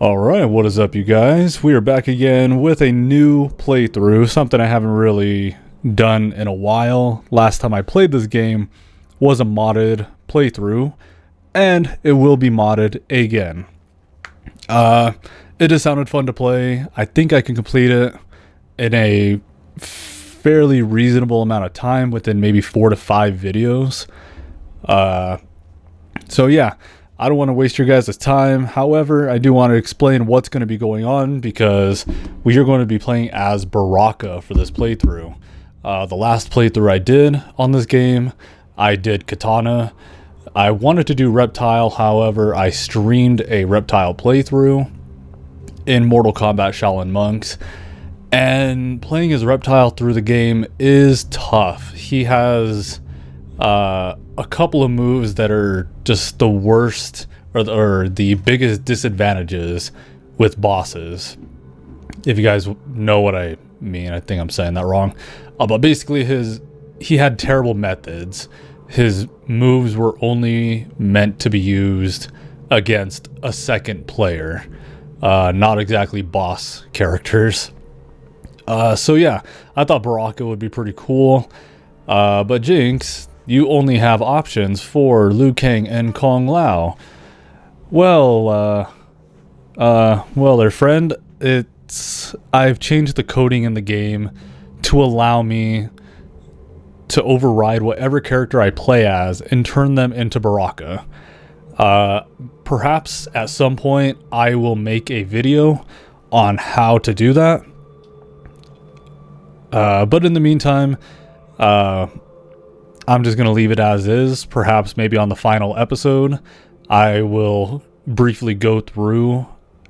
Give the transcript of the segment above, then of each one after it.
Alright, what is up you guys? We are back again with a new playthrough, something I haven't really done in a while. Last time I played this game was a modded playthrough, and it will be modded again. It just sounded fun to play. I think I can complete it in a fairly reasonable amount of time, within maybe 4 to 5 videos. So yeah. I don't want to waste your guys' time. However, I do want to explain what's going to be going on, because we are going to be playing as Baraka for this playthrough. The last playthrough I did on this game, I did Katana. I wanted to do Reptile, however, I streamed a Reptile playthrough in Mortal Kombat Shaolin Monks. And playing as Reptile through the game is tough. He has a couple of moves that are just the worst, or the biggest disadvantages with bosses. If you guys know what I mean, I think I'm saying that wrong. But basically he had terrible methods. His moves were only meant to be used against a second player, not exactly boss characters. So yeah, I thought Baraka would be pretty cool. But Jinx, you only have options for Liu Kang and Kung Lao. Well, there, friend. I've changed the coding in the game to allow me to override whatever character I play as and turn them into Baraka. Perhaps at some point I will make a video on how to do that. But in the meantime, I'm just going to leave it as is. Perhaps maybe on the final episode, I will briefly go through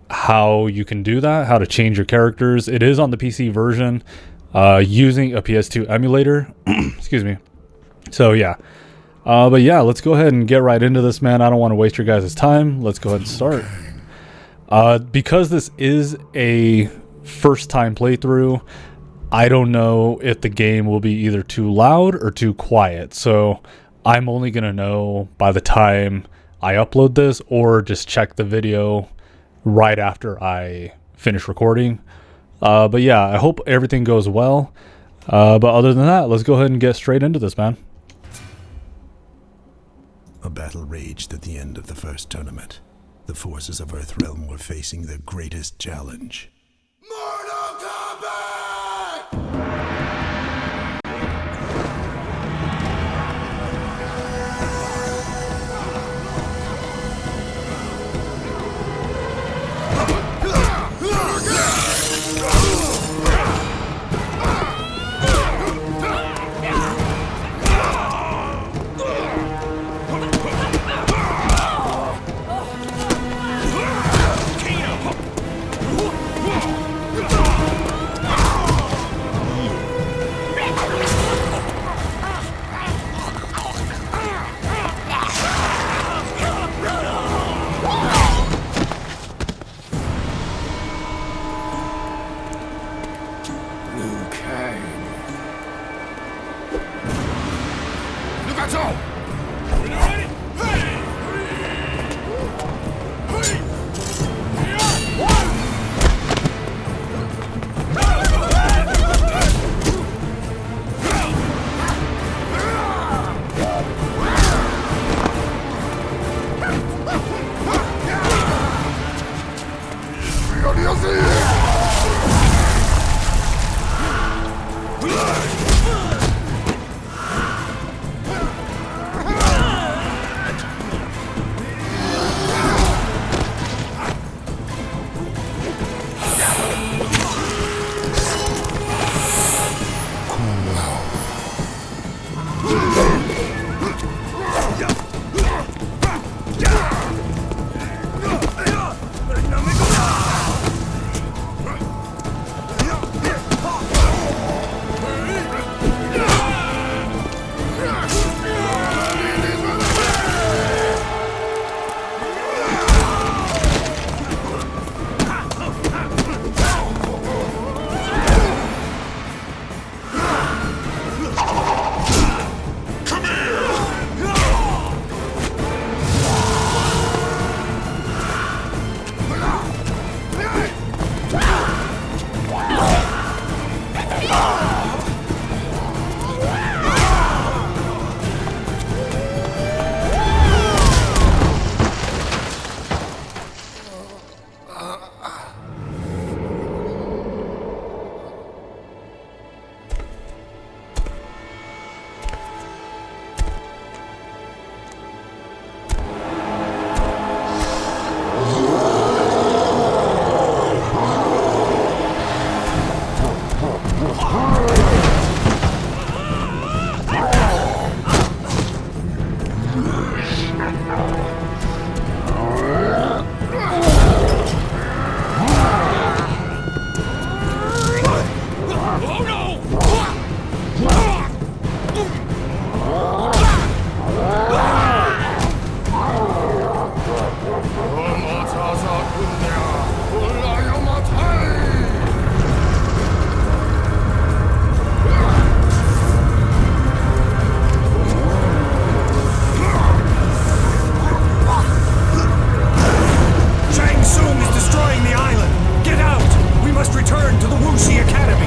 how you can do that, how to change your characters. It is on the PC version, using a PS2 emulator. Excuse me. So yeah. But yeah, let's go ahead and get right into this, man. I don't want to waste your guys' time. Let's go ahead and start. Because this is a first time playthrough, I don't know if the game will be either too loud or too quiet, so I'm only going to know by the time I upload this, or just check the video right after I finish recording. But yeah, I hope everything goes well. But other than that, let's go ahead and get straight into this, man. A battle raged at the end of the first tournament. The forces of Earthrealm were facing their greatest challenge. Mortal Kombat! Shang Tsung is destroying the island! Get out! We must return to the Wuxi Academy!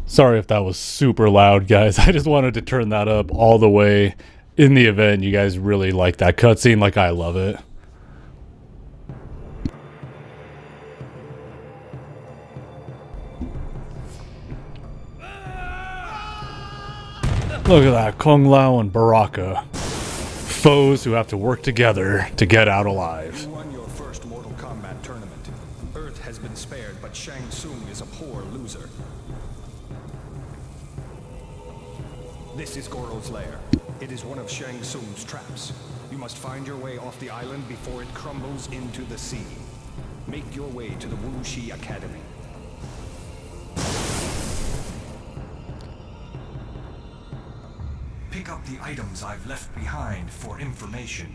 Sorry if that was super loud, guys. I just wanted to turn that up all the way in the event you guys really like that cutscene like I love it. Look at that, Kung Lao and Baraka. Foes who have to work together to get out alive. You won your first Mortal Kombat tournament. Earth has been spared, but Shang Tsung is a poor loser. This is Goro's lair. It is one of Shang Tsung's traps. You must find your way off the island before it crumbles into the sea. Make your way to the Wuxi Academy. Pick up the items I've left behind for information.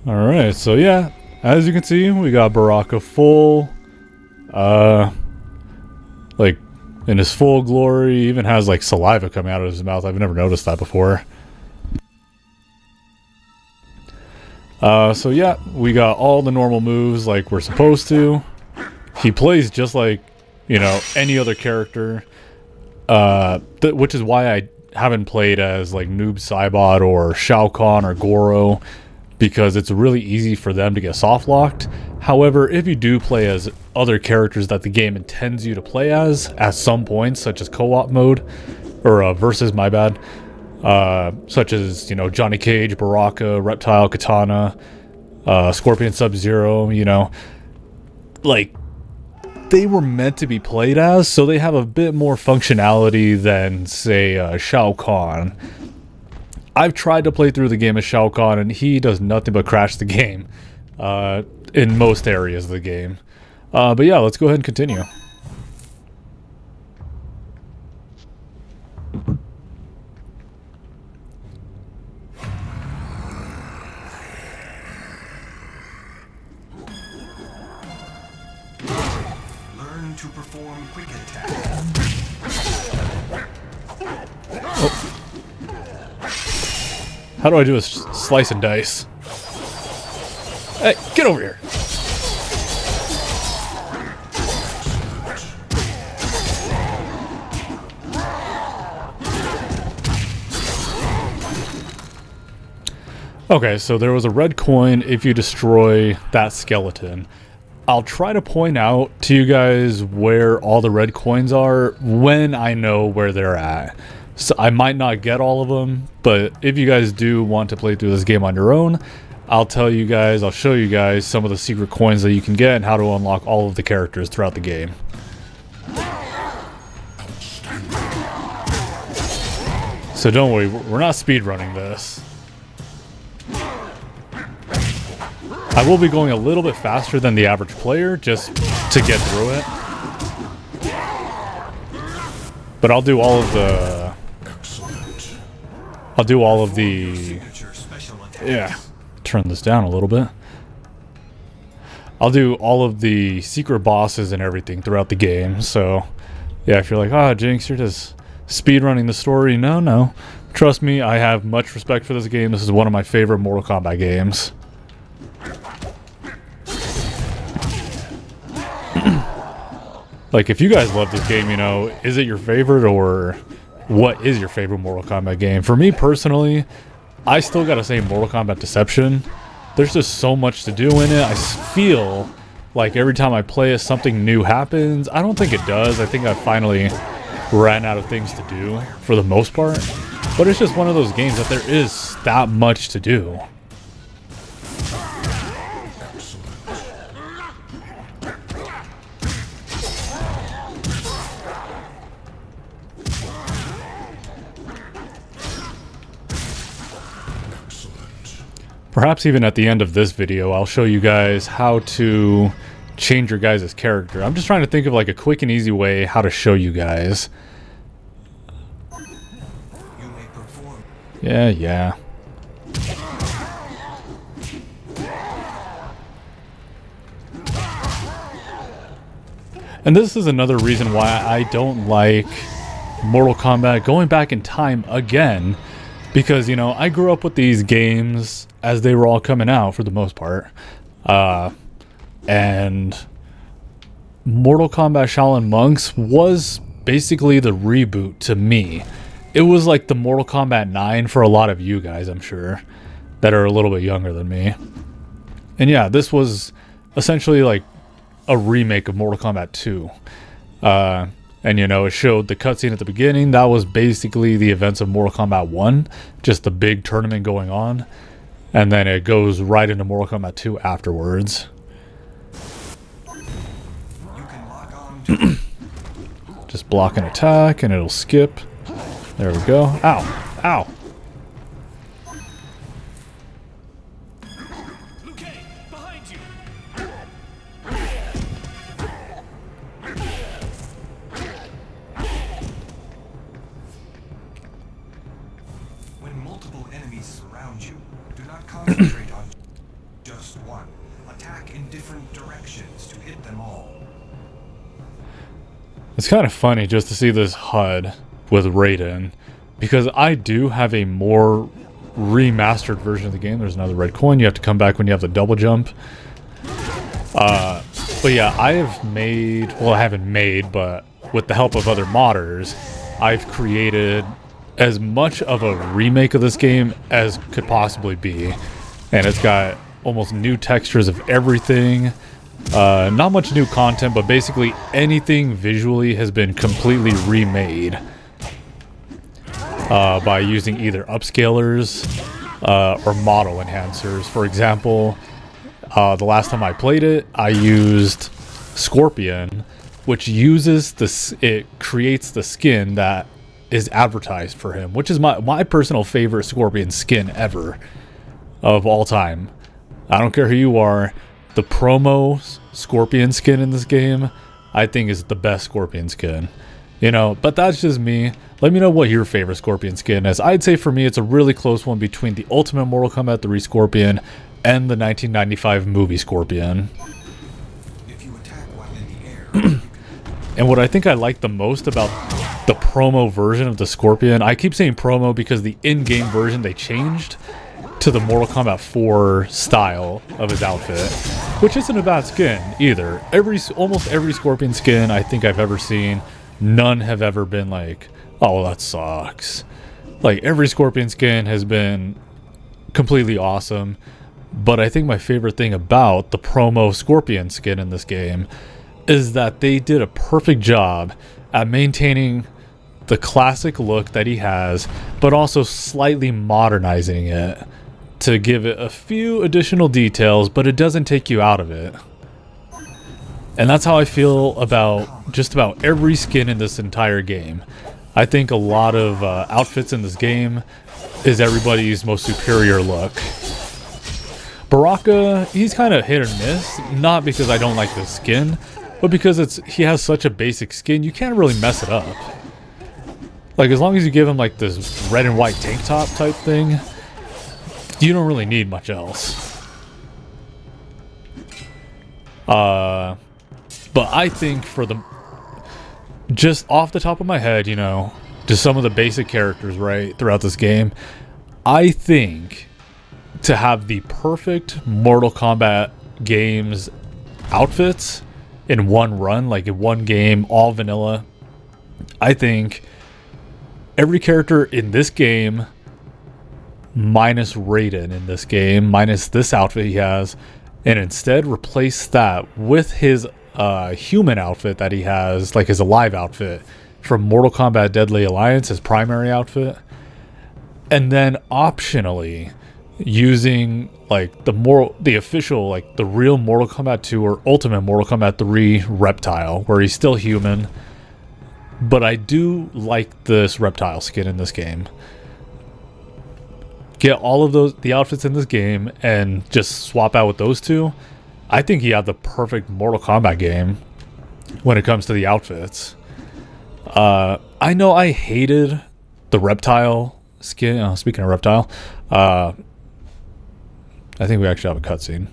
Alright, so yeah, as you can see, we got Baraka full, like, in his full glory. He even has, like, saliva coming out of his mouth. I've never noticed that before. So yeah, we got all the normal moves like we're supposed to. He plays just like, you know, any other character, which is why I haven't played as like Noob Saibot or Shao Kahn or Goro, because it's really easy for them to get soft locked. However, if you do play as other characters that the game intends you to play as at some points, such as co-op mode or versus, my bad, such as, you know, Johnny Cage, Baraka, Reptile, Katana, Scorpion, Sub-Zero, you know, like, they were meant to be played as, so they have a bit more functionality than, say, Shao Kahn. I've tried to play through the game as Shao Kahn, and he does nothing but crash the game in most areas of the game. But yeah, let's go ahead and continue. Learn to perform quick attack. How do I do a slice and dice? Hey, get over here! Okay, so there was a red coin if you destroy that skeleton. I'll try to point out to you guys where all the red coins are when I know where they're at. So I might not get all of them, but if you guys do want to play through this game on your own, I'll tell you guys, I'll show you guys some of the secret coins that you can get and how to unlock all of the characters throughout the game. So don't worry, we're not speedrunning this. I will be going a little bit faster than the average player just to get through it. But I'll do all of the... Yeah, turn this down a little bit. I'll do all of the secret bosses and everything throughout the game. So, yeah, if you're like, ah, Jinx, you're just speedrunning the story. No. Trust me, I have much respect for this game. This is one of my favorite Mortal Kombat games. Like, if you guys love this game, you know, is it your favorite, or what is your favorite Mortal Kombat game? For me personally, I still gotta say Mortal Kombat Deception. There's just so much to do in it. I feel like every time I play it, something new happens. I don't think it does. I think I finally ran out of things to do for the most part. But it's just one of those games that there is that much to do. Perhaps even at the end of this video, I'll show you guys how to change your guys' character. I'm just trying to think of like a quick and easy way how to show you guys. You may perform. Yeah. And this is another reason why I don't like Mortal Kombat going back in time again. Because, you know, I grew up with these games as they were all coming out for the most part. And Mortal Kombat Shaolin Monks was basically the reboot to me. It was like the Mortal Kombat 9 for a lot of you guys, I'm sure, that are a little bit younger than me. And yeah, this was essentially like a remake of Mortal Kombat 2. And you know, it showed the cutscene at the beginning. That was basically the events of Mortal Kombat 1, just the big tournament going on. And then it goes right into Mortal Kombat 2 afterwards. Just block an attack and it'll skip. There we go. Ow. Ow. When multiple enemies surround you, do not concentrate on just one. Attack in different directions to hit them all. It's kind of funny just to see this HUD with Raiden, because I do have a more remastered version of the game. There's another red coin. You have to come back when you have the double jump. But yeah, I have made, well, I haven't made, but with the help of other modders, I've created as much of a remake of this game as could possibly be. And it's got almost new textures of everything. Not much new content, but basically anything visually has been completely remade by using either upscalers or model enhancers. For example, the last time I played it, I used Scorpion, which uses this, it creates the skin that is advertised for him, which is my personal favorite Scorpion skin ever of all time. I don't care who you are, the promo Scorpion skin in this game I think is the best Scorpion skin, you know. But that's just me. Let me know what your favorite Scorpion skin is. I'd say for me it's a really close one between the Ultimate Mortal Kombat 3 Scorpion and the 1995 movie Scorpion. If you attack while in the air, And what I think I like the most about the promo version of the Scorpion, I keep saying promo because the in-game version they changed to the Mortal Kombat 4 style of his outfit, which isn't a bad skin either. Almost every Scorpion skin I think I've ever seen, none have ever been like, oh, well, that sucks. Like, every Scorpion skin has been completely awesome. But I think my favorite thing about the promo Scorpion skin in this game is that they did a perfect job at maintaining the classic look that he has, but also slightly modernizing it to give it a few additional details, but it doesn't take you out of it. And that's how I feel about just about every skin in this entire game. I think a lot of outfits in this game is everybody's most superior look. Baraka, he's kind of hit or miss, not because I don't like the skin, but because he has such a basic skin, you can't really mess it up. Like, as long as you give him like this red and white tank top type thing, you don't really need much else. But I think for the, just off the top of my head, you know, just some of the basic characters, right, throughout this game, I think to have the perfect Mortal Kombat games outfits in one run, like in one game, all vanilla, I think every character in this game, minus Raiden in this game, minus this outfit he has, and instead replace that with his human outfit that he has, like his alive outfit from Mortal Kombat Deadly Alliance, his primary outfit, and then optionally using like the official, like the real Mortal Kombat 2 or Ultimate Mortal Kombat 3 Reptile, where he's still human. But I do like this Reptile skin in this game. Get all of the outfits in this game and just swap out with those two, I think he had the perfect Mortal Kombat game when it comes to the outfits. I know I hated the reptile skin. Oh, speaking of reptile, I think we actually have a cutscene.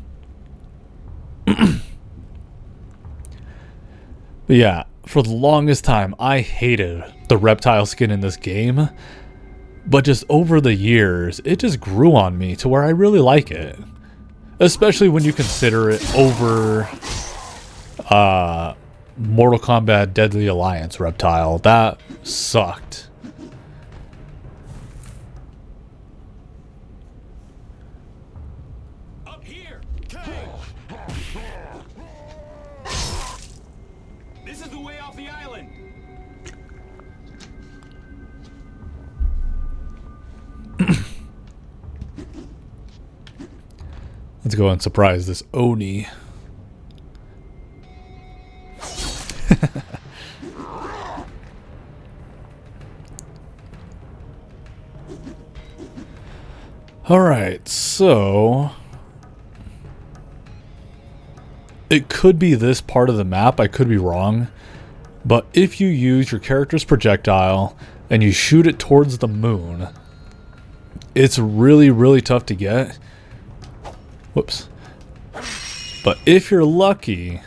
But yeah, for the longest time, I hated the reptile skin in this game. But just over the years, it just grew on me to where I really like it. Especially when you consider it over Mortal Kombat Deadly Alliance reptile. That sucked. Up here! This is the way off the island! Let's go and surprise this Oni. Alright, so it could be this part of the map, I could be wrong. But if you use your character's projectile and you shoot it towards the moon, it's really, really tough to get. Whoops. But if you're lucky,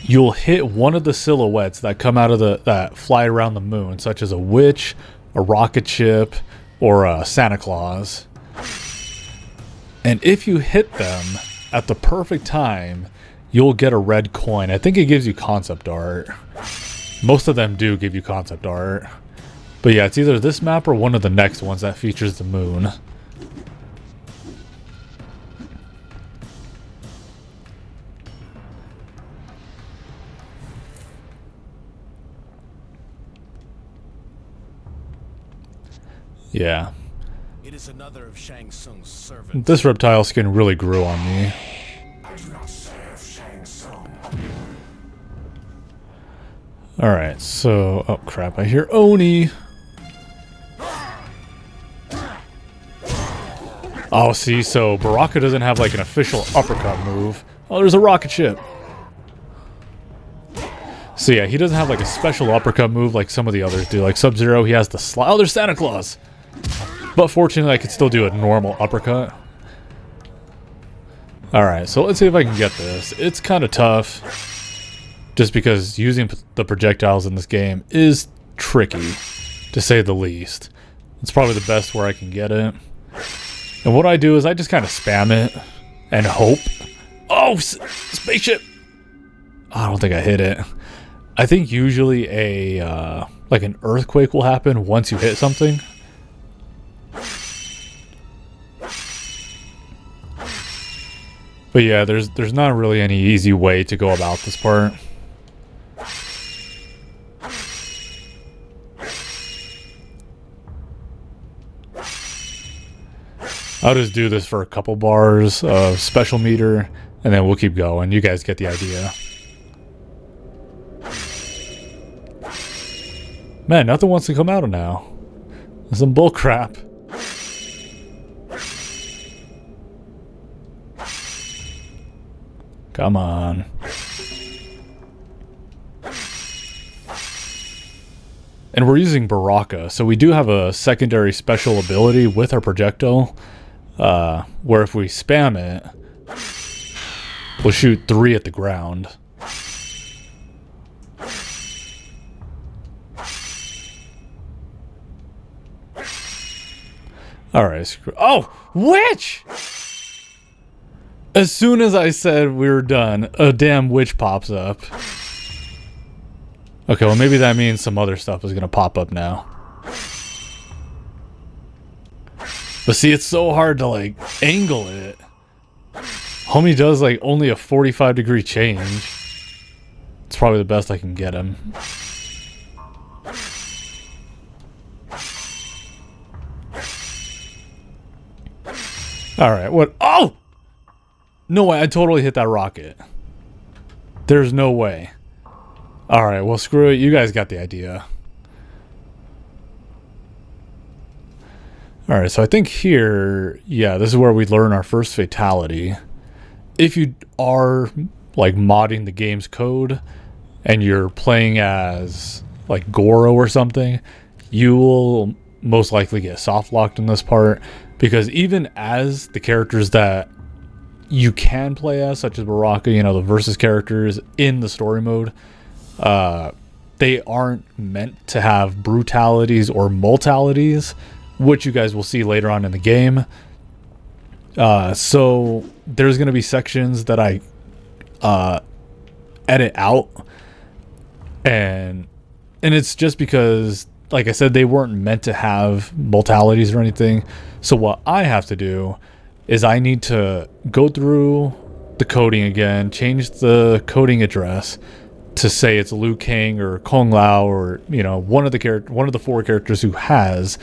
you'll hit one of the silhouettes that come out of that fly around the moon, such as a witch, a rocket ship, or a Santa Claus. And if you hit them at the perfect time, you'll get a red coin. I think it gives you concept art. Most of them do give you concept art. But yeah, it's either this map or one of the next ones that features the moon. Yeah. It is another of Shang Tsung's servants. This reptile skin really grew on me. I do not serve Shang Tsung. Alright, so... Oh, crap. I hear Oni. Oh, see, so Baraka doesn't have, like, an official uppercut move. Oh, there's a rocket ship. So, yeah, he doesn't have, like, a special uppercut move like some of the others do. Like Sub-Zero, he has the slide. Oh, there's Santa Claus! But fortunately, I can still do a normal uppercut. Alright, so let's see if I can get this. It's kind of tough. Just because using the projectiles in this game is tricky, to say the least. It's probably the best where I can get it. And what I do is I just kind of spam it and hope. Oh, spaceship! I don't think I hit it. I think usually like an earthquake will happen once you hit something. But yeah, there's not really any easy way to go about this part. I'll just do this for a couple bars of special meter, and then we'll keep going. You guys get the idea. Man, nothing wants to come out of now. There's some bull crap. Come on. And we're using Baraka, so we do have a secondary special ability with our projectile, where if we spam it, we'll shoot 3 at the ground. Alright, oh! Witch! As soon as I said we were done, a damn witch pops up. Okay, well maybe that means some other stuff is gonna pop up now. But see, it's so hard to like angle it. Homie does like only a 45-degree change. It's probably the best I can get him. Alright, what? Oh! No way, I totally hit that rocket. There's no way. Alright, well screw it, you guys got the idea. Alright, so I think here, yeah, this is where we learn our first fatality. if you are like modding the game's code and you're playing as like Goro or something, you will most likely get soft locked in this part, because even as the characters that you can play as, such as Baraka, you know, the versus characters in the story mode, they aren't meant to have brutalities or multalities, which you guys will see later on in the game. So there's going to be sections that I edit out, and it's just because, like I said, they weren't meant to have multalities or anything. So what I have to do is I need to go through the coding again, change the coding address to say it's Liu Kang or Kung Lao, or, you know, one of the 4 characters who has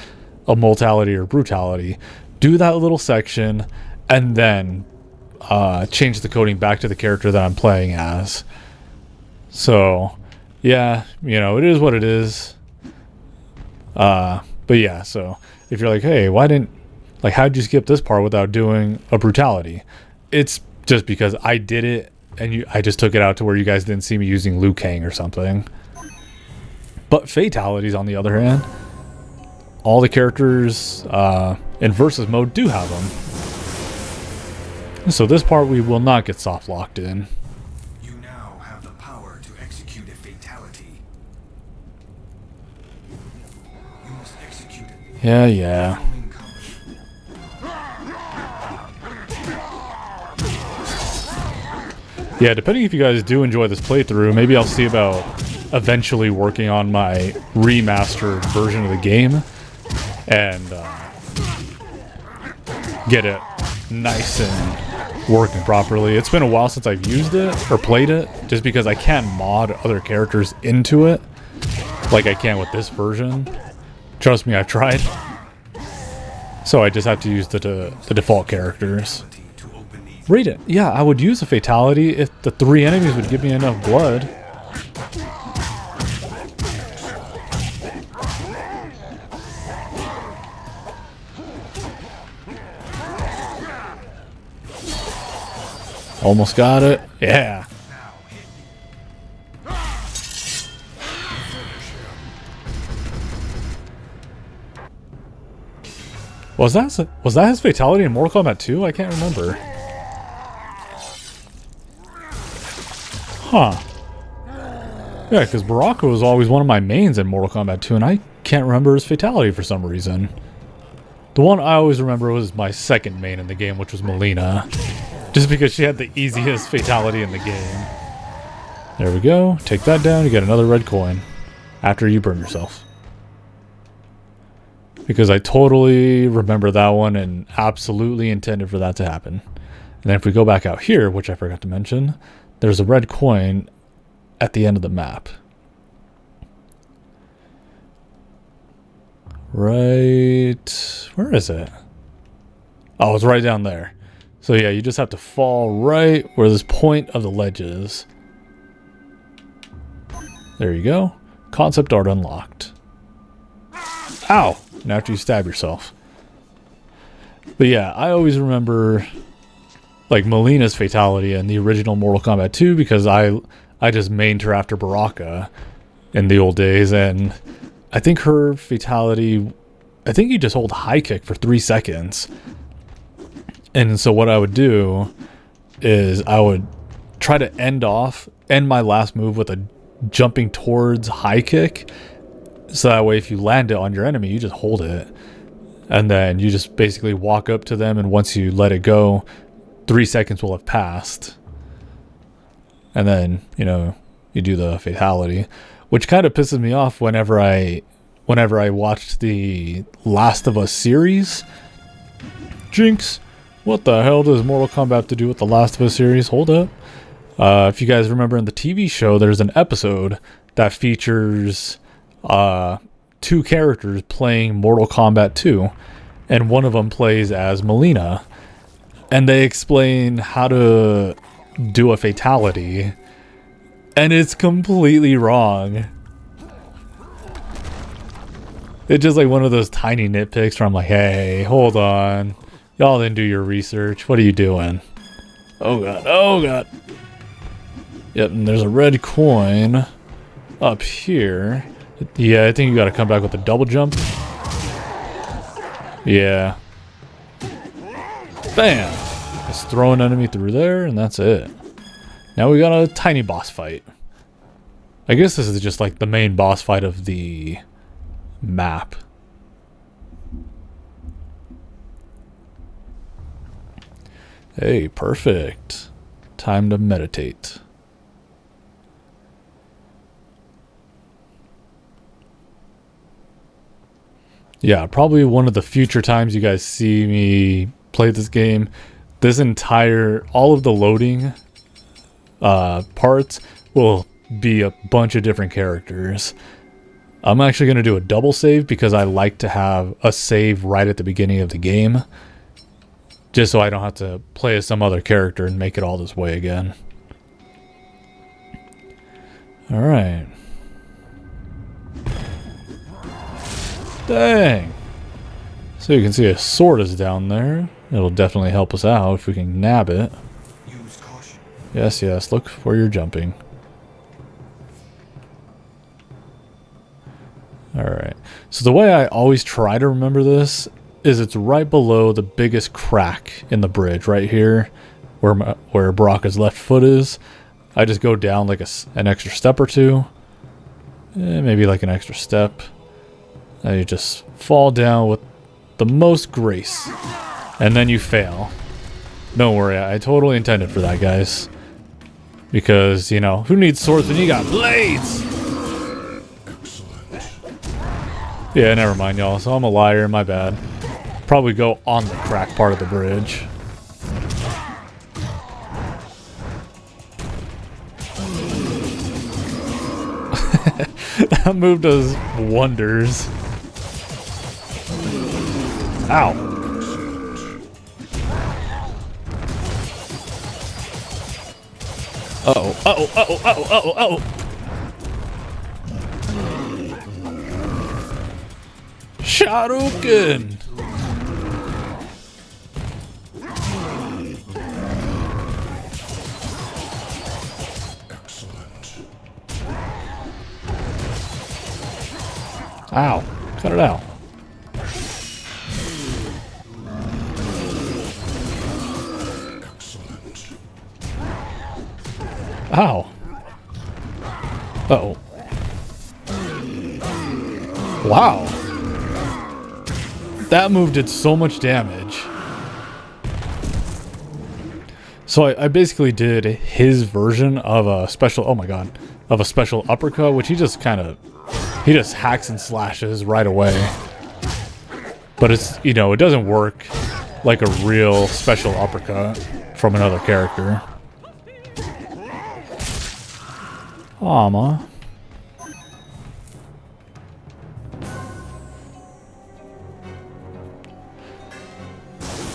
a multality or brutality. Do that little section, and then change the coding back to the character that I'm playing as. So yeah, you know, it is what it is. But yeah, so if you're like, hey, how'd you skip this part without doing a brutality? It's just because I did it, and I just took it out to where you guys didn't see me using Liu Kang or something. But fatalities, on the other hand, all the characters in versus mode do have them. So this part we will not get soft locked in. You now have the power to execute a fatality. You must execute it. Yeah. Yeah, depending if you guys do enjoy this playthrough, maybe I'll see about eventually working on my remastered version of the game and get it nice and working properly. It's been a while since I've used it or played it, just because I can't mod other characters into it like I can with this version. Trust me, I've tried. So I just have to use the default characters. Read it. Yeah, I would use a fatality if the 3 enemies would give me enough blood. Almost got it. Yeah. Was that his fatality in Mortal Kombat 2? I can't remember. Huh. Yeah, because Baraka was always one of my mains in Mortal Kombat 2, and I can't remember his fatality for some reason. The one I always remember was my second main in the game, which was Melina. Just because she had the easiest fatality in the game. There we go. Take that down, you get another red coin. After you burn yourself. Because I totally remember that one and absolutely intended for that to happen. And then if we go back out here, which I forgot to mention, there's a red coin at the end of the map. Right... where is it? Oh, it's right down there. So yeah, you just have to fall right where this point of the ledge is. There you go. Concept art unlocked. Ow! Now after you stab yourself. But yeah, I always remember like Melina's fatality in the original Mortal Kombat 2 because I just mained her after Baraka in the old days, and I think her fatality, I think you just hold high kick for 3 seconds. And so what I would do is I would try to end my last move with a jumping towards high kick. So that way if you land it on your enemy, you just hold it. And then you just basically walk up to them, and once you let it go, 3 seconds will have passed. And then, you know, you do the fatality. Which kind of pisses me off whenever I watched the Last of Us series. Jinx! What the hell does Mortal Kombat have to do with the Last of Us series? Hold up. If you guys remember in the TV show, there's an episode that features 2 characters playing Mortal Kombat 2, and one of them plays as Melina, and they explain how to do a fatality, and it's completely wrong. It's just like one of those tiny nitpicks where I'm like, hey, hold on, y'all didn't do your research, what are you doing? Oh god, oh god. Yep, and there's a red coin up here. Yeah, I think you gotta come back with a double jump. Yeah. Bam! Just throw an enemy through there, and that's it. Now we got a tiny boss fight. I guess this is just like the main boss fight of the map. Hey, perfect. Time to meditate. Yeah, probably one of the future times you guys see me play this game. All of the loading parts will be a bunch of different characters. I'm actually going to do a double save because I like to have a save right at the beginning of the game. Just so I don't have to play as some other character and make it all this way again. Alright. Dang! So you can see a sword is down there. It'll definitely help us out if we can nab it. Use caution. Yes, yes, look where you're jumping. Alright. So the way I always try to remember this is it's right below the biggest crack in the bridge, right here, where Baraka's left foot is. I just go down like an extra step or two. Maybe like an extra step. And you just fall down with the most grace. And then you fail. Don't worry, I totally intended for that, guys. Because, you know, who needs swords when you got blades? Yeah, never mind, y'all. So I'm a liar, my bad. Probably go on the crack part of the bridge. That move does wonders. Ow. Uh-oh, uh-oh, uh-oh, uh-oh, uh-oh, uh-oh. Shaolin. Ow. Cut it out. Ow. Uh-oh. Wow. That move did so much damage. So I basically did his version of a special, oh my god, of a special uppercut, which he just hacks and slashes right away. But it's, you know, it doesn't work like a real special uppercut from another character. Aw, ma.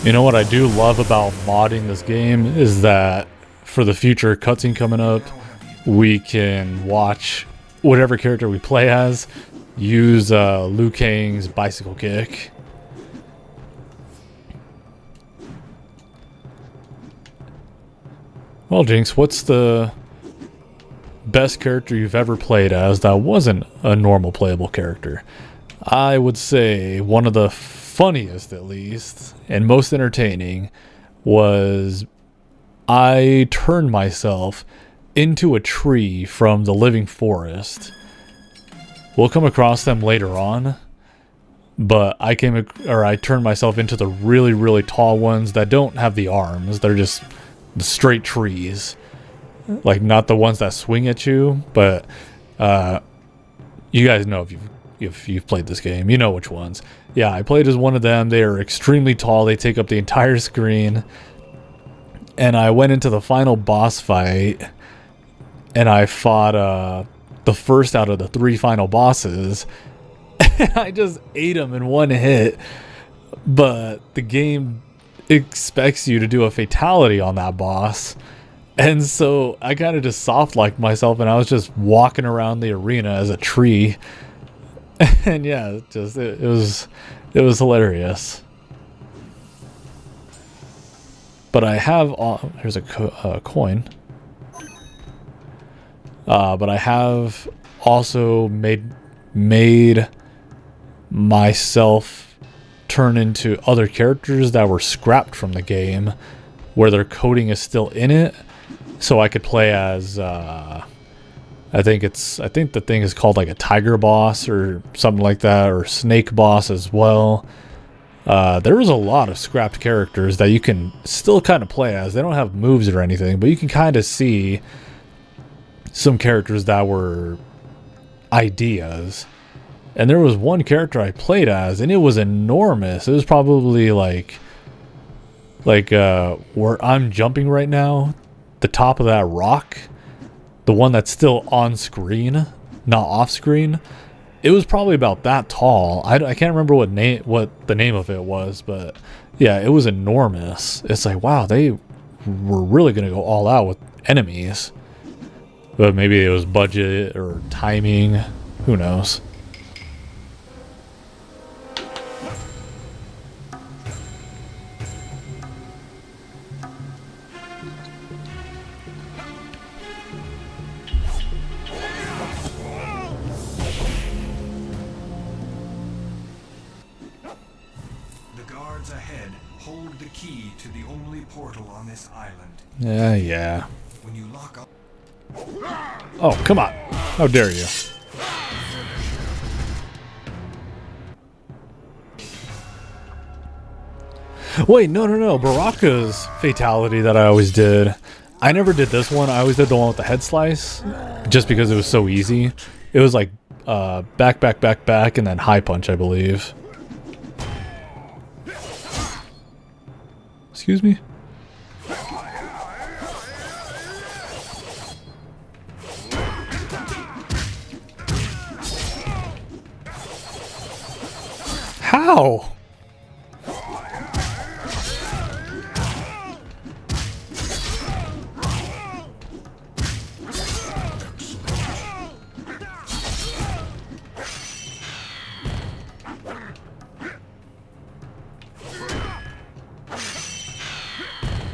You know what I do love about modding this game is that for the future cutscene coming up, we can watch whatever character we play as use Liu Kang's bicycle kick. Well, Jinx, what's the best character you've ever played as that wasn't a normal playable character? I would say one of the funniest, at least, and most entertaining was I turned myself into a tree from the living forest. We'll come across them later on, but I turned myself into the really, really tall ones that don't have the arms. They're just the straight trees. Like, not the ones that swing at you, but you guys know if you've played this game, you know which ones. Yeah, I played as one of them. They are extremely tall. They take up the entire screen. And I went into the final boss fight, and I fought the first out of the 3 final bosses. And I just ate them in one hit. But the game expects you to do a fatality on that boss. And so I kind of just soft-liked myself, and I was just walking around the arena as a tree. And yeah, it was hilarious. But I have here's a coin. But I have also made myself turn into other characters that were scrapped from the game, where their coding is still in it, so I could play as I think the thing is called like a tiger boss or something like that, or snake boss as well. There was a lot of scrapped characters that you can still kind of play as. They don't have moves or anything, but you can kind of see some characters that were ideas. And there was one character I played as, and it was enormous. It was probably like where I'm jumping right now, the top of that rock, the one that's still on screen, not off screen. It was probably about that tall. I can't remember what the name of it was, but yeah, it was enormous. It's like, wow, they were really gonna go all out with enemies. But maybe it was budget or timing. Who knows? The guards ahead hold the key to the only portal on this island. Yeah. When you lock up... Oh, come on. How dare you? Wait, no. Baraka's fatality that I always did. I never did this one. I always did the one with the head slice, just because it was so easy. It was like back, and then high punch, I believe. Excuse me? How?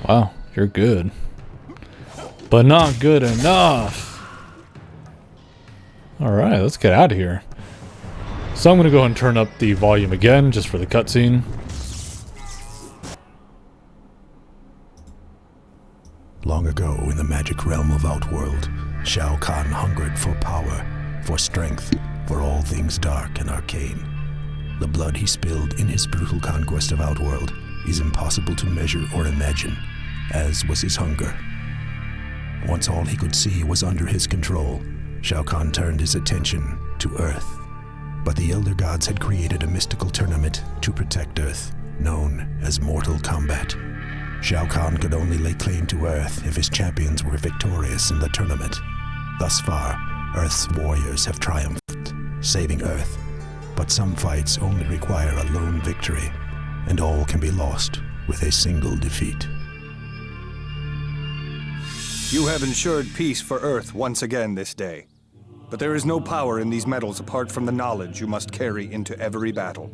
Wow, you're good. But not good enough. Alright, let's get out of here. So I'm going to go ahead and turn up the volume again, just for the cutscene. Long ago, in the magic realm of Outworld, Shao Kahn hungered for power, for strength, for all things dark and arcane. The blood he spilled in his brutal conquest of Outworld is impossible to measure or imagine, as was his hunger. Once all he could see was under his control, Shao Kahn turned his attention to Earth. But the Elder Gods had created a mystical tournament to protect Earth, known as Mortal Kombat. Shao Kahn could only lay claim to Earth if his champions were victorious in the tournament. Thus far, Earth's warriors have triumphed, saving Earth. But some fights only require a lone victory, and all can be lost with a single defeat. You have ensured peace for Earth once again this day. But there is no power in these metals apart from the knowledge you must carry into every battle.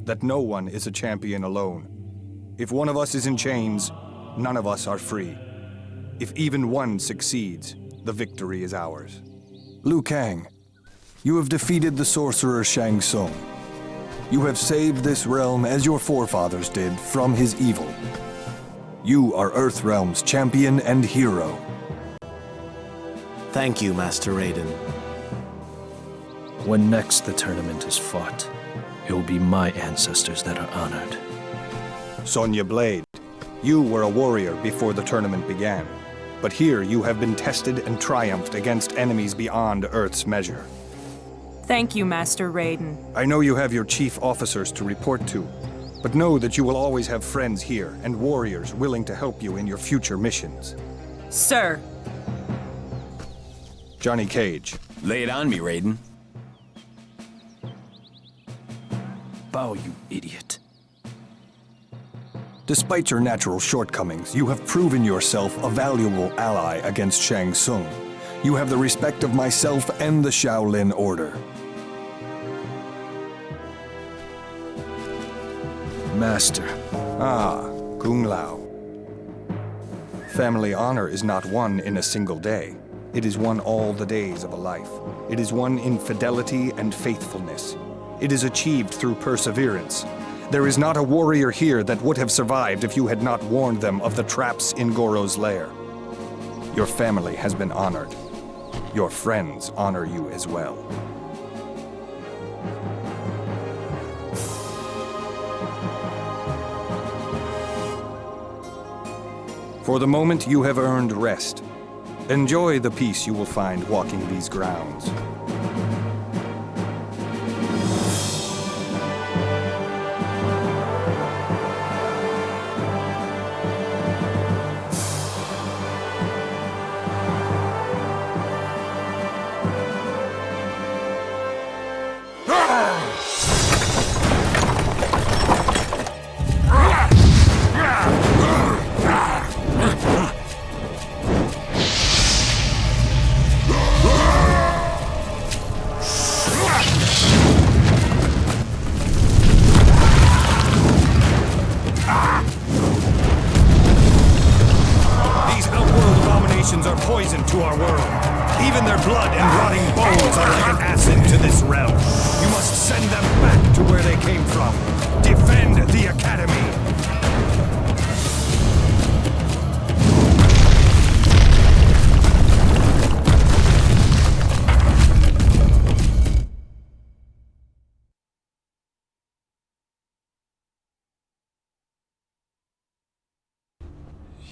That no one is a champion alone. If one of us is in chains, none of us are free. If even one succeeds, the victory is ours. Liu Kang, you have defeated the sorcerer Shang Tsung. You have saved this realm as your forefathers did from his evil. You are Earthrealm's champion and hero. Thank you, Master Raiden. When next the tournament is fought, it will be my ancestors that are honored. Sonya Blade, you were a warrior before the tournament began. But here you have been tested and triumphed against enemies beyond Earth's measure. Thank you, Master Raiden. I know you have your chief officers to report to, but know that you will always have friends here and warriors willing to help you in your future missions. Sir. Johnny Cage. Lay it on me, Raiden. Bow, you idiot. Despite your natural shortcomings, you have proven yourself a valuable ally against Shang Tsung. You have the respect of myself and the Shaolin Order. Master. Ah, Kung Lao. Family honor is not won in a single day. It is won all the days of a life. It is won in fidelity and faithfulness. It is achieved through perseverance. There is not a warrior here that would have survived if you had not warned them of the traps in Goro's lair. Your family has been honored. Your friends honor you as well. For the moment, you have earned rest. Enjoy the peace you will find walking these grounds. Are poison to our world. Even their blood and rotting bones are like an acid to this realm. You must send them back to where they came from. Defend the Academy.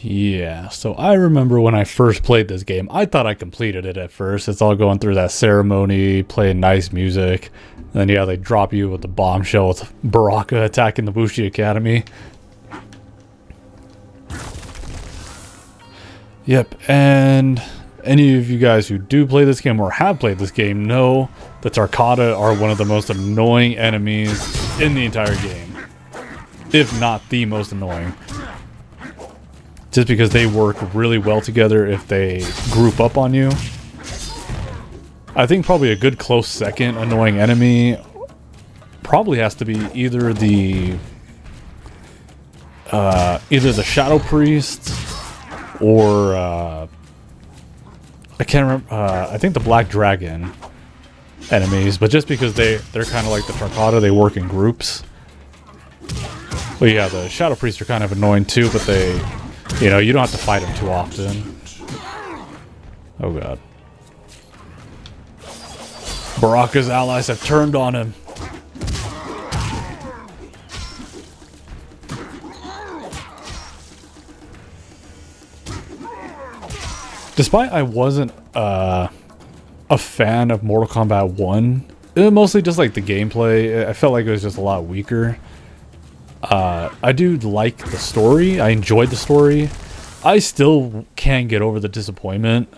Yeah, so I remember when I first played this game, I thought I completed it at first. It's all going through that ceremony, playing nice music. And then, yeah, they drop you with the bombshell with Baraka attacking the Bushi Academy. Yep, and any of you guys who do play this game or have played this game know the Tarkata are one of the most annoying enemies in the entire game. If not the most annoying. Just because they work really well together if they group up on you. I think probably a good close second annoying enemy probably has to be either the Shadow Priest or I can't remember. I think the Black Dragon enemies, but just because they're kind of like the Tarkata, they work in groups. But yeah, the Shadow Priests are kind of annoying too, but they. You know, you don't have to fight him too often. Oh god. Baraka's allies have turned on him. Despite I wasn't a fan of Mortal Kombat 1, mostly just like the gameplay, I felt like it was just a lot weaker. I do like the story. I enjoyed the story. I still can't get over the disappointment.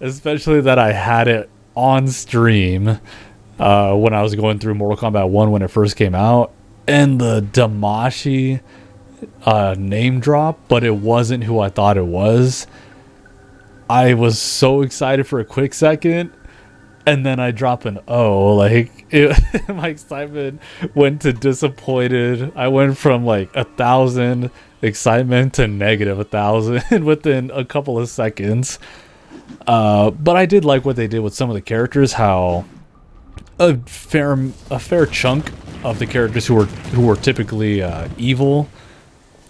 Especially that I had it on stream when I was going through Mortal Kombat 1 when it first came out. And the Damashi name drop, but it wasn't who I thought it was. I was so excited for a quick second. And then I drop an O, my excitement went to disappointed. I went from like 1,000 excitement to negative 1,000 within a couple of seconds. But I did like what they did with some of the characters. How a fair chunk of the characters who were typically evil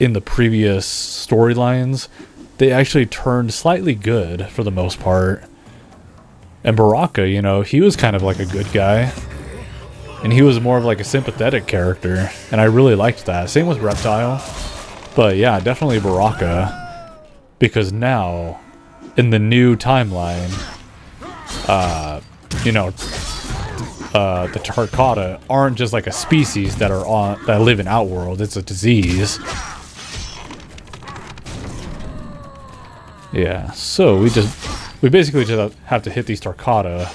in the previous storylines, they actually turned slightly good for the most part. And Baraka, you know, he was kind of like a good guy. And he was more of like a sympathetic character. And I really liked that. Same with Reptile. But yeah, definitely Baraka. Because now, in the new timeline, the Tarkata aren't just like a species that live in Outworld. It's a disease. Yeah, so we basically just have to hit these Tarkata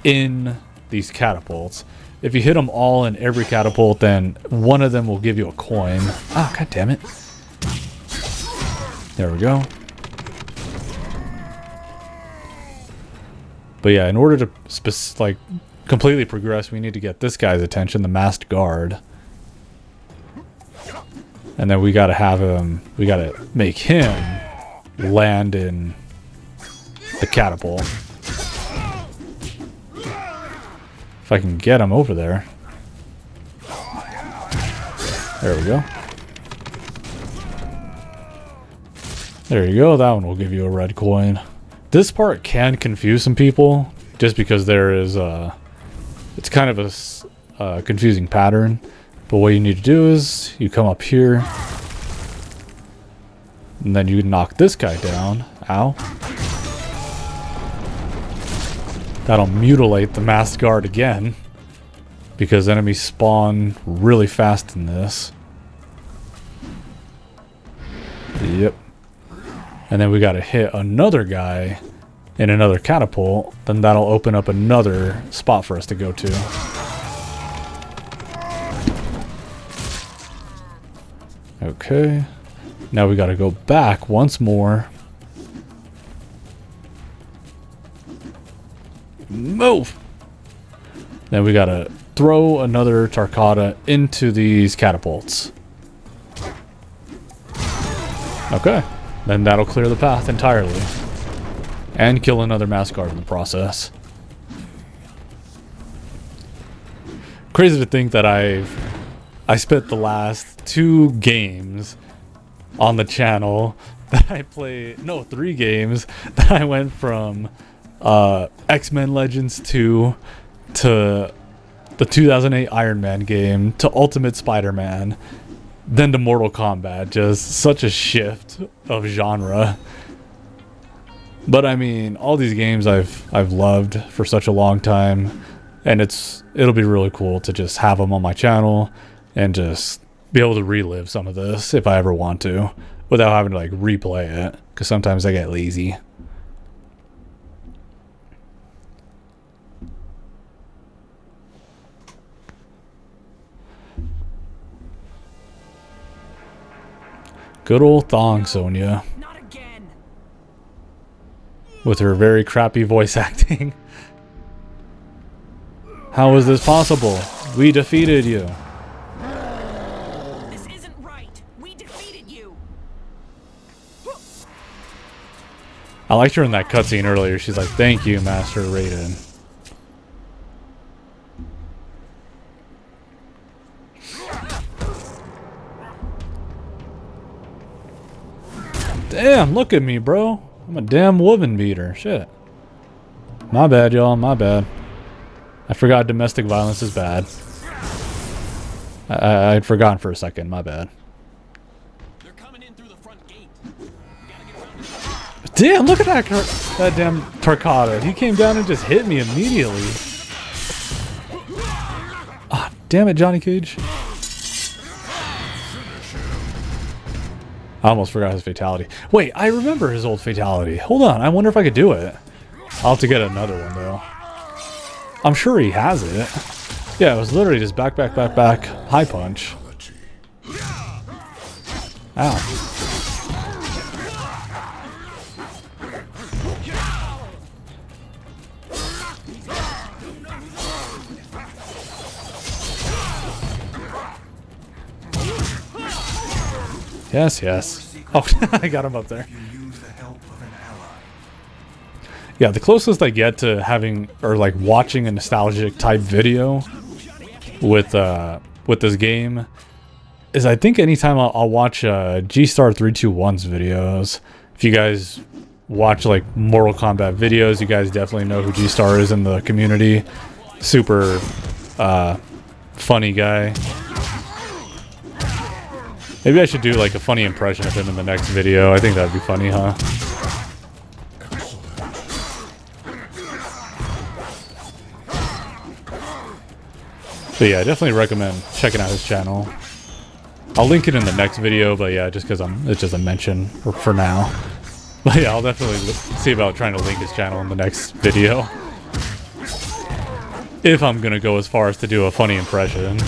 in these catapults. If you hit them all in every catapult, then one of them will give you a coin. Ah, god damn it. There we go. But yeah, in order to completely progress, we need to get this guy's attention, the Masked Guard. And then we gotta have him, we gotta make him land in the catapult. If I can get him over there. There we go. There you go, that one will give you a red coin. This part can confuse some people, just because there is it's kind of a confusing pattern. But what you need to do is, you come up here, and then you knock this guy down. Ow. That'll mutilate the masked guard again, because enemies spawn really fast in this. Yep. And then we gotta hit another guy in another catapult, then that'll open up another spot for us to go to. Okay. Now we gotta go back once more. Move! Then we gotta throw another Tarkata into these catapults. Okay. Then that'll clear the path entirely. And kill another masked guard in the process. Crazy to think that I spent the last 2 games on the channel that I played, no, 3 games that I went from X-Men Legends 2 to the 2008 Iron Man game to Ultimate Spider-Man, then to Mortal Kombat. Just such a shift of genre. But I mean, all these games I've loved for such a long time, and it'll be really cool to just have them on my channel and just be able to relive some of this if I ever want to, without having to like replay it, because sometimes I get lazy. Good old Thong Sonya. Not again. With her very crappy voice acting. How is this possible? We defeated you. This isn't right. We defeated you. I liked her in that cutscene earlier. She's like, "Thank you, Master Raiden." Damn, look at me, bro. I'm a damn woman beater. Shit. My bad, y'all. My bad. I forgot domestic violence is bad. I'd forgotten for a second. My bad. They're coming in through the front gate. Damn, look at that damn Tarkata. He came down and just hit me immediately. Ah, damn it, Johnny Cage. I almost forgot his fatality. Wait, I remember his old fatality. Hold on, I wonder if I could do it. I'll have to get another one, though. I'm sure he has it. Yeah, it was literally just back, high punch. Ow. Yes, yes. Oh, I got him up there. Yeah, the closest I get to having, or like watching a nostalgic type video with this game is, I think anytime I'll watch G-Star321's videos. If you guys watch like Mortal Kombat videos, you guys definitely know who G-Star is in the community. Super funny guy. Maybe I should do like a funny impression of him in the next video. I think that'd be funny, huh? But yeah, I definitely recommend checking out his channel. I'll link it in the next video, but yeah, just because it's just a mention for now. But yeah, I'll definitely see about trying to link his channel in the next video. If I'm gonna go as far as to do a funny impression.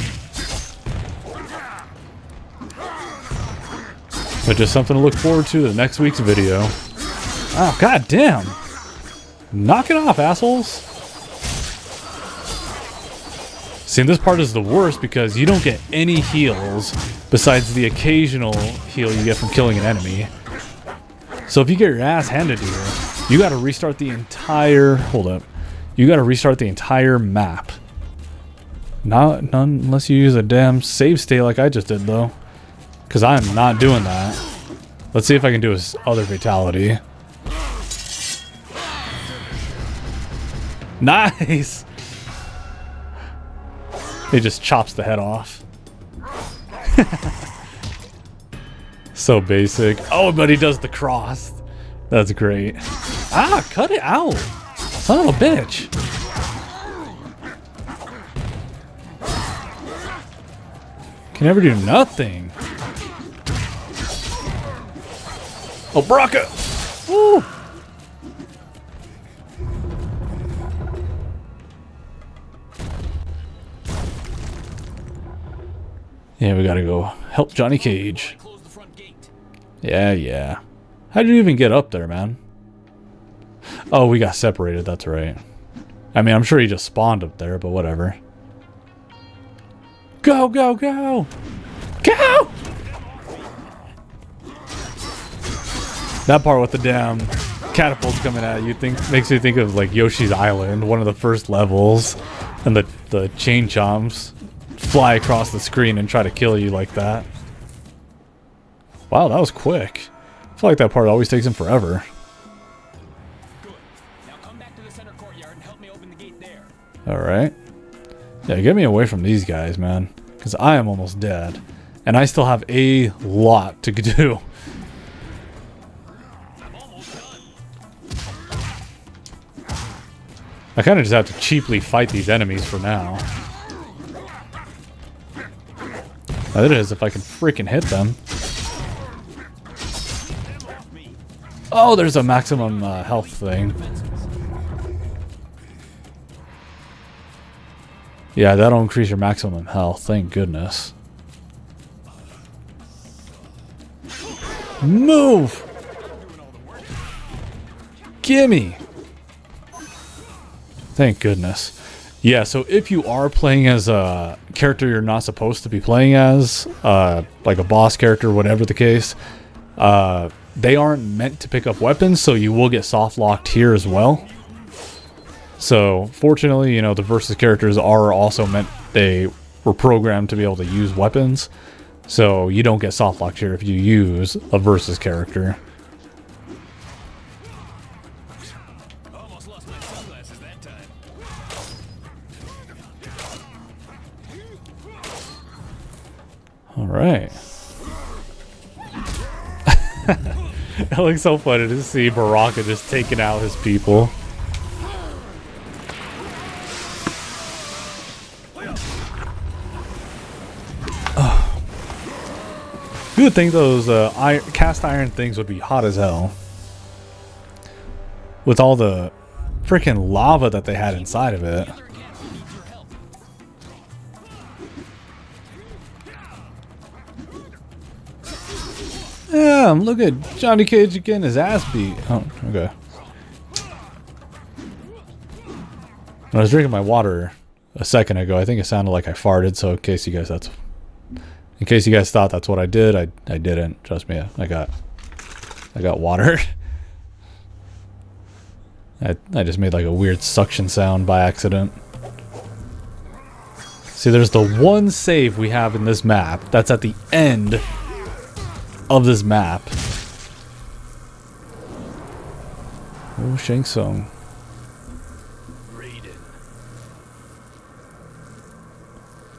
But just something to look forward to the next week's video. Oh, god damn. Knock it off, assholes. See, this part is the worst because you don't get any heals besides the occasional heal you get from killing an enemy. So if you get your ass handed to you, you gotta restart the entire... Hold up. You gotta restart the entire map. None unless you use a damn save state like I just did, though. Because I'm not doing that. Let's see if I can do his other fatality. Nice! He just chops the head off. So basic. Oh, but he does the cross. That's great. Ah, cut it out. Son of a bitch. Can never do nothing. Oh, Baraka! Woo! Yeah, we gotta go help Johnny Cage. Close the front gate. Yeah. How did you even get up there, man? Oh, we got separated, that's right. I mean, I'm sure he just spawned up there, but whatever. Go, go, go! Go! That part with the damn catapults coming at you makes you think of like Yoshi's Island, one of the first levels, and the chain chomps fly across the screen and try to kill you like that. Wow, that was quick. I feel like that part always takes him forever. Good. Now come back to the center courtyard and help me open the gate there. Alright. Yeah, get me away from these guys, man. Because I am almost dead. And I still have a lot to do. I'm almost done. I kind of just have to cheaply fight these enemies for now. That is, if I can freaking hit them. Oh, there's a maximum health thing. Yeah, that'll increase your maximum health. Thank goodness. Move! Gimme! Thank goodness. Yeah, so if you are playing as a character you're not supposed to be playing as, like a boss character, whatever the case, they aren't meant to pick up weapons, so you will get soft locked here as well. So, fortunately, you know, the versus characters are also meant, they were programmed to be able to use weapons. So, you don't get soft locked here if you use a versus character. Almost lost my sunglasses that time. Alright. It looks so funny to see Baraka just taking out his people. You would think those cast iron things would be hot as hell. With all the freaking lava that they had inside of it. Yeah, look at Johnny Cage getting his ass beat. Oh, okay. When I was drinking my water a second ago, I think it sounded like I farted, so in case you guys thought that's what I did, I didn't. Trust me, I got water. I just made like a weird suction sound by accident. See, there's the one save we have in this map that's at the end of this map. Oh, Shang Tsung.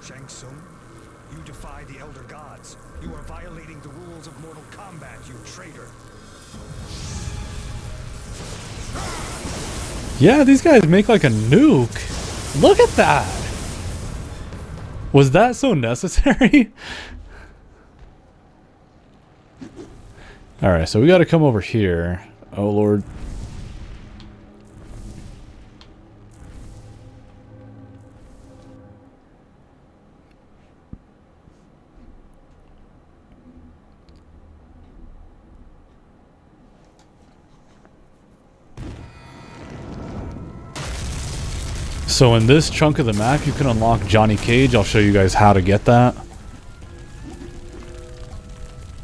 Shang Tsung, you defy the Elder Gods. You are violating the rules of Mortal Kombat, you traitor. Yeah, these guys make like a nuke. Look at that. Was that so necessary? Alright, so we gotta come over here. Oh, Lord. So in this chunk of the map, you can unlock Johnny Cage. I'll show you guys how to get that.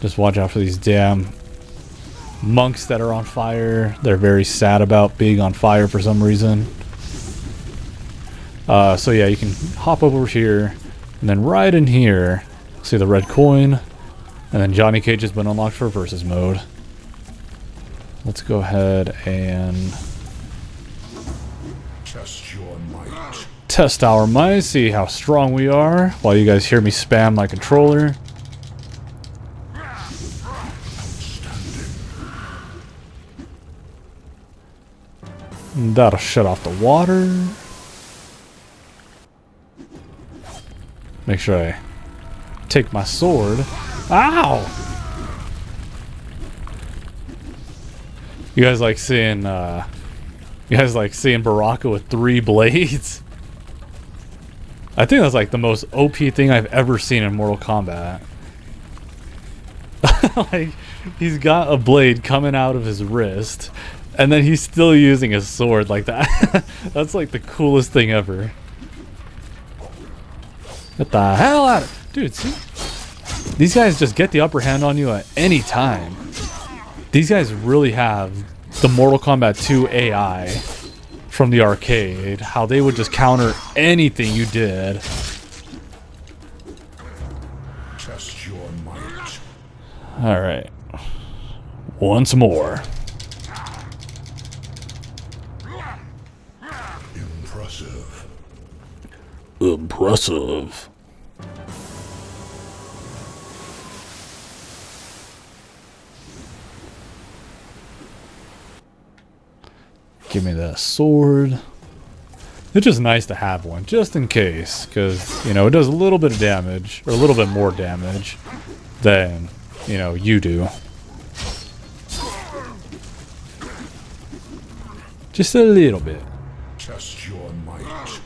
Just watch out for these damn monks that are on fire. They're very sad about being on fire for some reason. So yeah, you can hop over here, and then right in here, see the red coin, and then Johnny Cage has been unlocked for versus mode. Let's go ahead and test our might, see how strong we are, while you guys hear me spam my controller. That'll shut off the water. Make sure I take my sword. Ow! You guys like seeing Baraka with 3 blades? I think that's like the most OP thing I've ever seen in Mortal Kombat. Like, he's got a blade coming out of his wrist, and then he's still using his sword like that. That's like the coolest thing ever. Get the hell out of... Dude, see? These guys just get the upper hand on you at any time. These guys really have the Mortal Kombat 2 AI from the arcade. How they would just counter anything you did. Test your might. Alright. Once more. Impressive. Impressive. Give me that sword. It's just nice to have one, just in case, because, you know, it does a little bit of damage, or a little bit more damage than, you know, you do. Just a little bit. Test your might.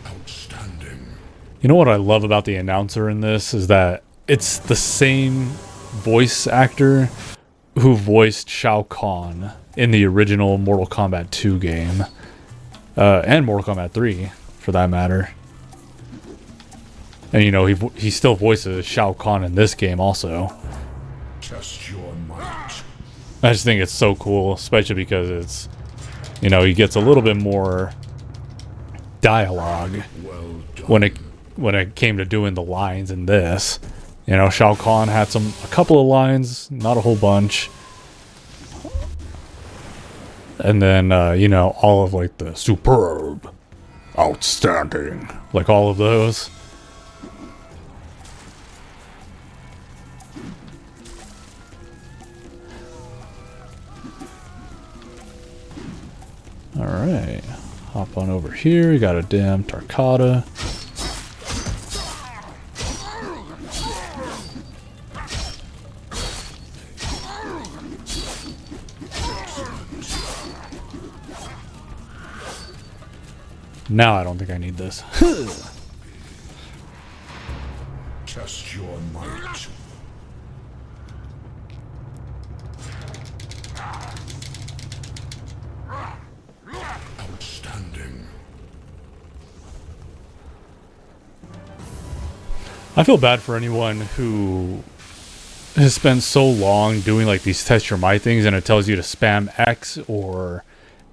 Outstanding. You know what I love about the announcer in this is that it's the same voice actor who voiced Shao Kahn in the original Mortal Kombat 2 game. And Mortal Kombat 3, for that matter. And you know, he still voices Shao Kahn in this game also. Test your might. I just think it's so cool, especially because it's, you know, he gets a little bit more dialogue Well done. when it came to doing the lines in this. You know, Shao Kahn had a couple of lines, not a whole bunch. And then, you know, all of like the superb, outstanding, like all of those. Alright, hop on over here. We got a damn Tarkata. Now I don't think I need this. Test your might. Outstanding. I feel bad for anyone who has spent so long doing like these test your might things and it tells you to spam X or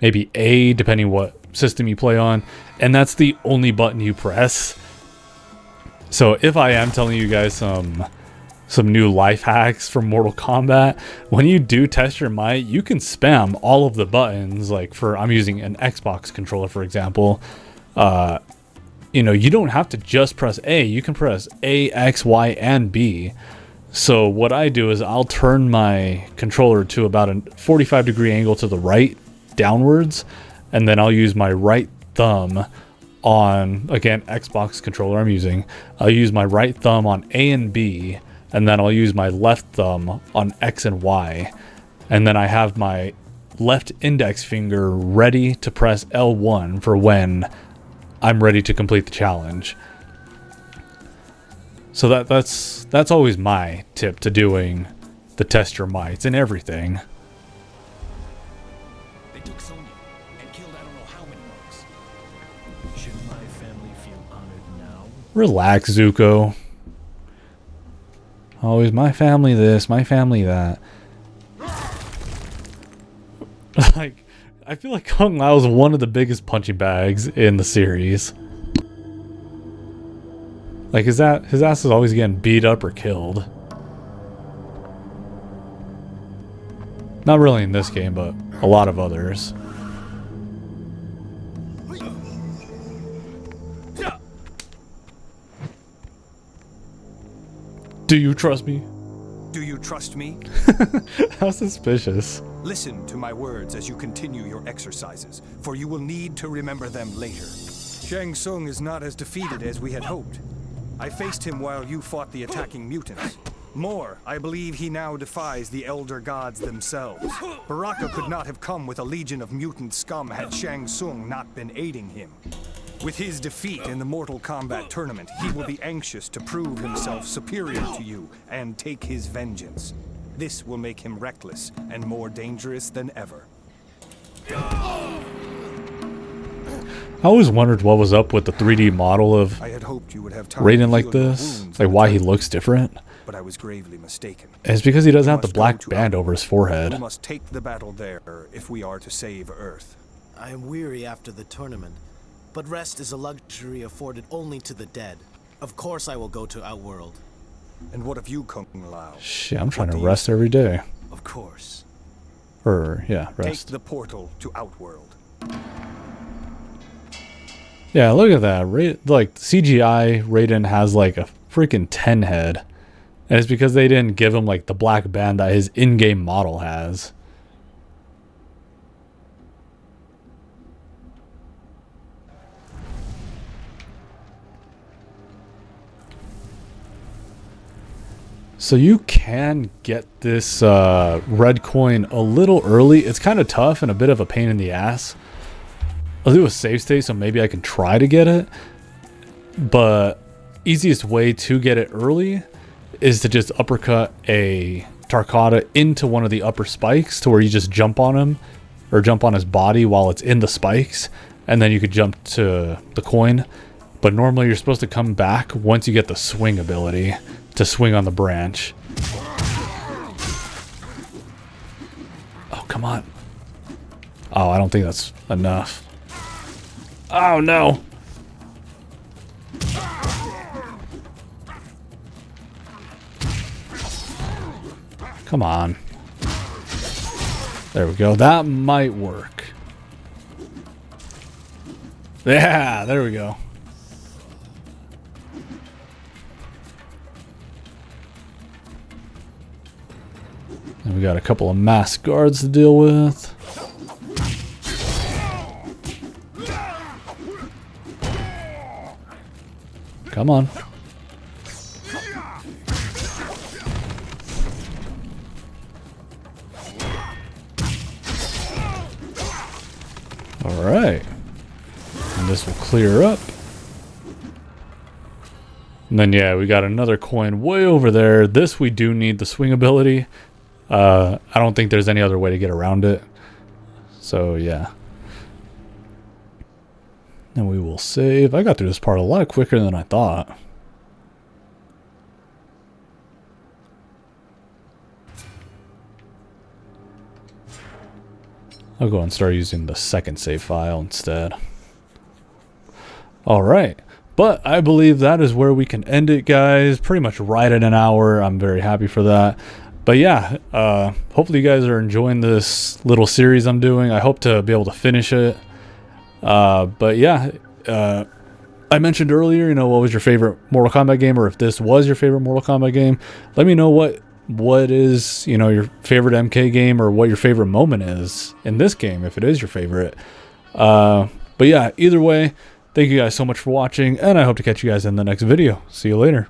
maybe A, depending what system you play on, and that's the only button you press. So if I am telling you guys some new life hacks from Mortal Kombat, when you do test your might, you can spam all of the buttons. Like I'm using an Xbox controller, for example. You know, you don't have to just press A. You can press A, X, Y, and B. So what I do is I'll turn my controller to about a 45-degree angle to the right, downwards, and then I'll use my right thumb on, again, Xbox controller I'm using. I'll use my right thumb on A and B, and then I'll use my left thumb on X and Y. And then I have my left index finger ready to press L1 for when I'm ready to complete the challenge. So that's always my tip to doing to test your might and everything. They took Sonya and killed I don't know how many monks. Should my family feel honored now? Relax, Zuko. Always my family this, my family that. Like, I feel like Kung Lao is one of the biggest punching bags in the series. Like, his ass is always getting beat up or killed. Not really in this game, but a lot of others. Do you trust me? Do you trust me? How suspicious. Listen to my words as you continue your exercises, for you will need to remember them later. Shang Tsung is not as defeated as we had hoped. I faced him while you fought the attacking mutants. More, I believe he now defies the elder gods themselves. Baraka could not have come with a legion of mutant scum had Shang Tsung not been aiding him. With his defeat in the Mortal Kombat tournament, he will be anxious to prove himself superior to you and take his vengeance. This will make him reckless and more dangerous than ever. I always wondered what was up with the 3D model of I had hoped you would have time Raiden to like heal your this. wounds Like, in the why he tournament, looks different. but I was gravely mistaken. And it's because he doesn't have the must go black to band our- over his We forehead. must take the battle there if we are to save Earth. I am weary after the tournament, but rest is a luxury afforded only to the dead. Of course I will go to Outworld. And what of you, Kung Lao? Shit, I'm trying What to do you rest every day. Of course. Or, yeah, Take rest. the portal to Outworld. Yeah, look at that. Like, CGI Raiden has like a freaking 10 head. And it's because they didn't give him like the black band that his in-game model has. So you can get this red coin a little early. It's kind of tough and a bit of a pain in the ass. I'll do a save state, so maybe I can try to get it. But easiest way to get it early is to just uppercut a Tarkata into one of the upper spikes to where you just jump on him or jump on his body while it's in the spikes, and then you could jump to the coin. But normally you're supposed to come back once you get the swing ability to swing on the branch. Oh, come on. Oh, I don't think that's enough. Oh, no. Come on. There we go. That might work. Yeah, there we go. And we got a couple of masked guards to deal with. Come on. All right. And this will clear up. And then, yeah, we got another coin way over there. This we do need the swing ability. I don't think there's any other way to get around it. So, yeah. And we will save. I got through this part a lot quicker than I thought. I'll go and start using the second save file instead. Alright. But I believe that is where we can end it, guys. Pretty much right at an hour. I'm very happy for that. But yeah, hopefully you guys are enjoying this little series I'm doing. I hope to be able to finish it. But yeah, I mentioned earlier, you know, what was your favorite Mortal Kombat game, or if this was your favorite Mortal Kombat game. Let me know what is, you know, your favorite MK game, or what your favorite moment is in this game, if it is your favorite. But yeah, either way, thank you guys so much for watching, and I hope to catch you guys in the next video. See you later.